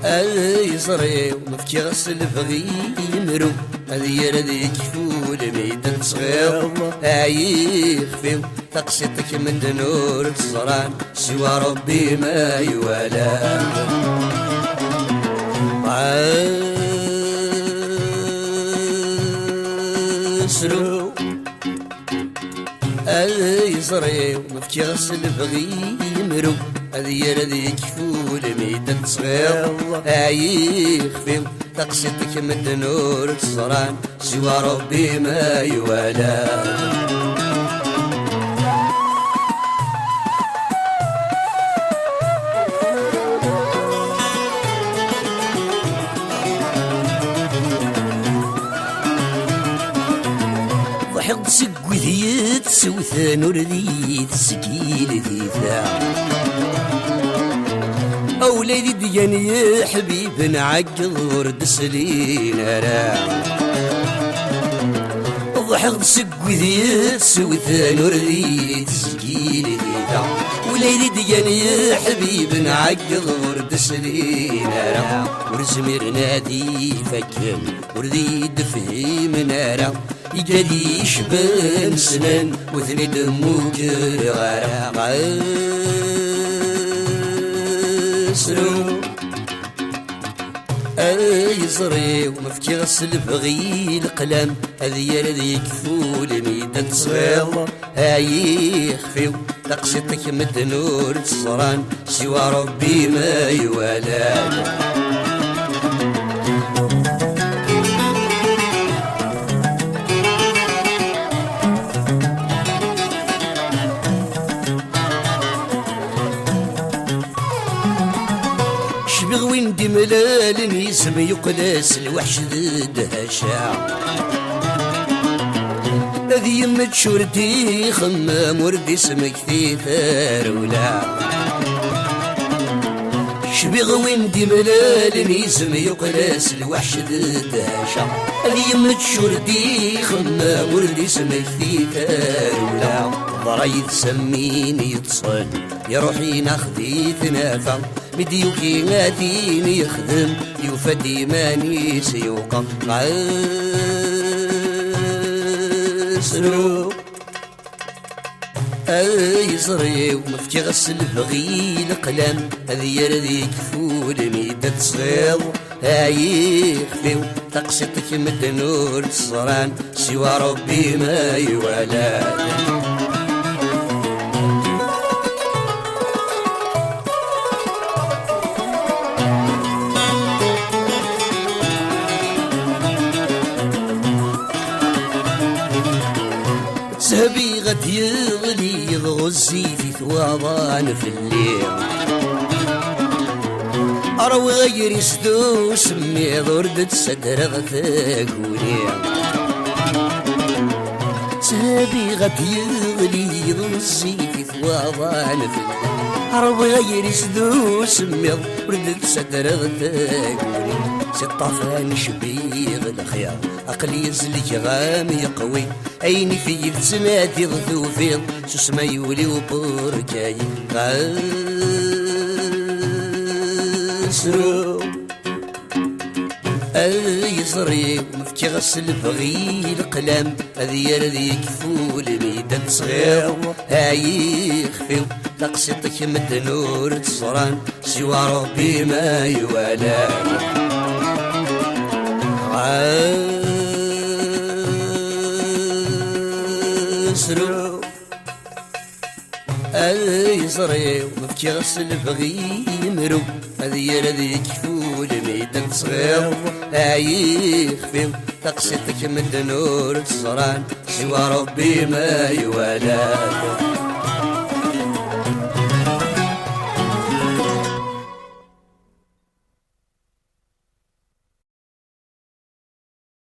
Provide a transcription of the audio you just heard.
يزري ومفكي غسل بغي يمرو هذي رديك فول ميدان صغير يخفي تقسيتك من نور الزران سوى ربي ما يوالى عسلو يزري ومفكي غسل بغي يمرو هذي رديك فول ميدان صغير يخفي تقسيتك من نور الزران سوى ربي ما يوالى ضحك سقوي ذيت سوثا نور ذيت سكيل ذيثا أولادي دياني يا حبيب نعقل ورد سلينا را ضحك سقوي ذيت سوثا نور ذيت سكيل ذيثا ولادي دياني يا حبيب نعقل ورد سلينا را ورزمير نادي فكر وردي دفهمنا را يجدي يشبن سنن وثني دموك غرق عسلو يزري ومفكي غسل بغي القلم هذي ردي كفول ميدان صغير يخفي تقسيتك من نور الزران سوى ربي ما يوالى شبغ وين دي ملال يسم يقلاس الوحش ضد هشا هذي يمت شورتي خمام ورد اسمك في ثارولا شبغ وين دي ملال يسم يقلاس الوحش ضد هشا هذي يمت شورتي خمام ورد اسمك في ثارولا ضرايد سميني يتصل يا روحي ناخذي ثنافة مديوكي غاديني يخدم يفدي ماني سيوقف عسلو يزري ومفكي غسل بغي القلم هذي يرديك فول ميدان صغير يخفي تقسيتك من نور الزران سوى ربي ما يوالى سهبي غد يغلي يغزي في ثوابان في الليل أروي غير يسدو سمي ضردة سدر غثاقوني سهبي غد يغلي يغزي في ثوابان في الليل أروي غير يسدو سمي ضردة سدر غثاقوني سطافان شبيغ الخيار عقلي يزلك غامي قوي عيني في السناتي غثو فيض سسما يولي وبركاي غاسرو يزري ومفكي غسل بغي القلم هذي يردي كفول ميدان صغير يخفي تقسيتك من نور الزران سوى ربي ما يوالى عسلو يزري ومفكي غسل بغي يمرو هذي يردي كفول ميدان صغير يخفي تقسيتك من نور الزران سوى ربي ما يوالى